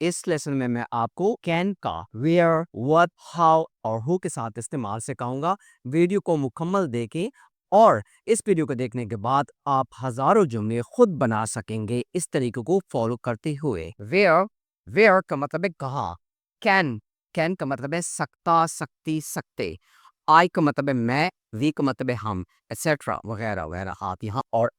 اس lesson میں میں آپ کو کین کا ویئر what how اور who کے ساتھ استعمال سکھاؤں گا. ویڈیو کو مکمل دیکھیں اور اس ویڈیو کو دیکھنے کے بعد آپ ہزاروں جملے خود بنا سکیں گے اس طریقے کو فالو کرتے ہوئے. ویئر کا مطلب ہے کہاں. کین کا مطلب ہے سکتا سکتی سکتے. آئی کا مطلب ہے میں. وی کا مطلب ہے ہم ایٹسٹرا وغیرہ وغیرہ. آپ یہاں اور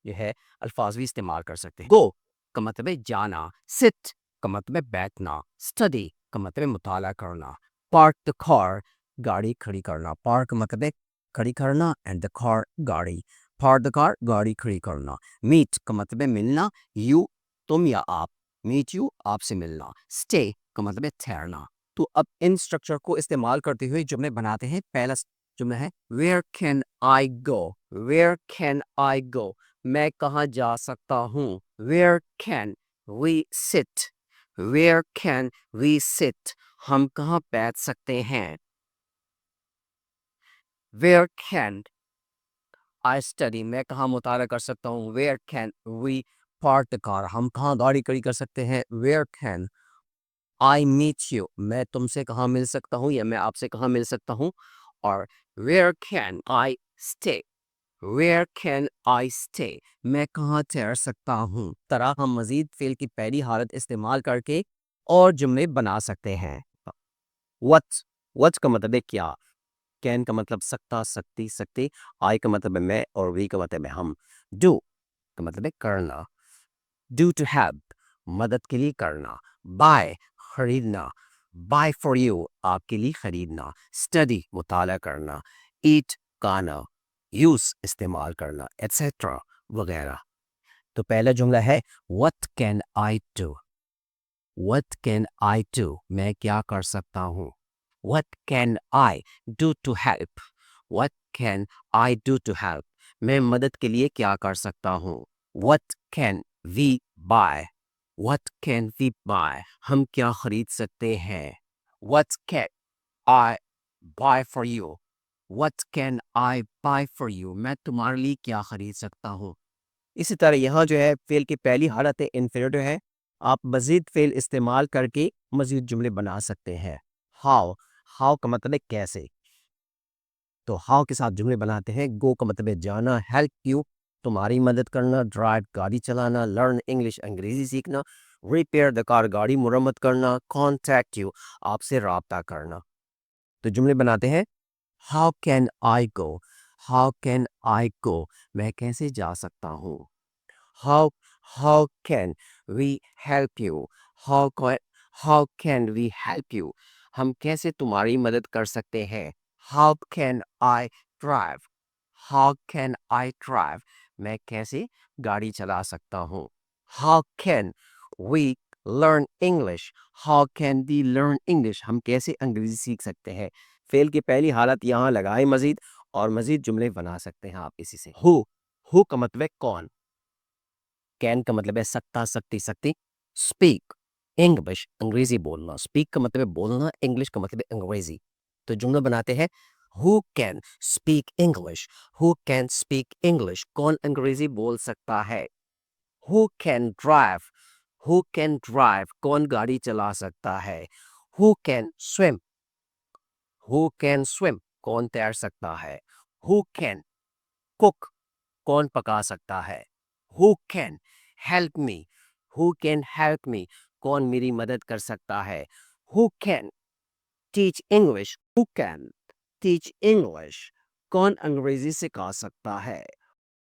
یہ ہے الفاظ بھی استعمال کر سکتے ہیں. گو کا مطلب ہے جانا. سٹ کا مطلب ہے بیٹھنا. اسٹڈی کا مطلب ہے مطالعہ کرنا. پارک دا کار گاڑی کھڑی کرنا. پارک کا مطلب ہے کھڑی کرنا اینڈ دا کار گاڑی. پارک دا کار گاڑی کھڑی کرنا. میٹ کا مطلب ہے ملنا. یو تم یا آپ. میٹ یو آپ سے ملنا. اسٹے کا مطلب ہے ٹھہرنا. تو اب ان اسٹرکچر کو استعمال کرتے ہوئے جملے بناتے ہیں. پہلا جملہ ہے where can I go. Where can I go میں کہاں جا سکتا ہوں. ویئر کین وی سٹ. ویئر کین وی سٹ ہم کہاں بیٹھ سکتے ہیں. ویئر کین آئی اسٹڈی میں کہاں مطالعہ کر سکتا ہوں. Where can we park the car ہم کہاں گاڑی کھڑی کر سکتے ہیں. Where can I meet you میں تم سے کہاں مل سکتا ہوں یا میں آپ سے کہاں مل سکتا ہوں. اور where can I stay. Where can I stay میں کہاں ٹھہر سکتا ہوں. طرح ہم مزید فعل کی پہلی حالت استعمال کر کے اور جملے بنا سکتے ہیں. وٹ کا مطلب ہے کیا. کین کا مطلب سکتا سکتی سکتے. آئی کا مطلب ہے میں اور وی کا مطلب ہے ہم. ڈو کا مطلب ہے کرنا. ڈو ٹو ہیلپ مدد کے لیے کرنا. بائی خریدنا. بائی فار یو آپ کے لیے خریدنا. اسٹڈی مطالعہ کرنا. ایٹ کھانا. یوز استعمال کرنا ایٹسٹرا وغیرہ. تو پہلا جملہ ہے what can I do. what can I do میں کیا کر سکتا ہوں. what can I do to help. what can I do to help میں مدد کے لیے کیا کر سکتا ہوں. what can we buy. what can we buy ہم کیا خرید سکتے ہیں. what can I buy for you. what can I buy for you میں تمہارے لیے کیا خرید سکتا ہوں. اسی طرح یہاں جو ہے فعل کی پہلی حالت انفینیٹو ہے. آپ مزید فعل استعمال کر کے مزید جملے بنا سکتے ہیں. ہاؤ کا مطلب ہے کیسے. تو ہاؤ کے ساتھ جملے بناتے ہیں. گو کا مطلب ہے جانا. ہیلپ یو تمہاری مدد کرنا. ڈرائیو گاڑی چلانا. لرن انگلش انگریزی سیکھنا. ریپیئر دا کار گاڑی مرمت کرنا. کانٹیکٹ یو آپ سے رابطہ کرنا. تو جملے بناتے ہیں. How can I go. How can I go میں کیسے جا سکتا ہوں. How can we help you. How can we help you ہم کیسے تمہاری مدد کر سکتے ہیں. How can I drive. How can I drive میں کیسے گاڑی چلا سکتا ہوں. How can we learn English. How can we learn English ہم کیسے انگریزی سیکھ سکتے ہیں. فعل کی پہلی حالت یہاں لگائے مزید اور مزید جملے بنا سکتے ہیں آپ اسی سے. ہو کا مطلب ہے کون. کین کا مطلب ہے سکتا سکتی سکتی. اسپیک انگلش انگریزی بولنا. اسپیک کا مطلب ہے بولنا. انگلش کا مطلب ہے انگریزی. تو جملہ بناتے ہیں. Who can speak English. Who can speak English کون انگریزی بول سکتا ہے. Who can drive. Who can drive کون گاڑی چلا سکتا ہے. Who can swim. Who can swim کون تیر سکتا ہے. ہو کین کوک کون پکا سکتا ہے. Who can help me. Who can help me کون میری مدد کر سکتا ہے. Who can teach English. Who can teach English کون انگریزی سکھا سکتا ہے.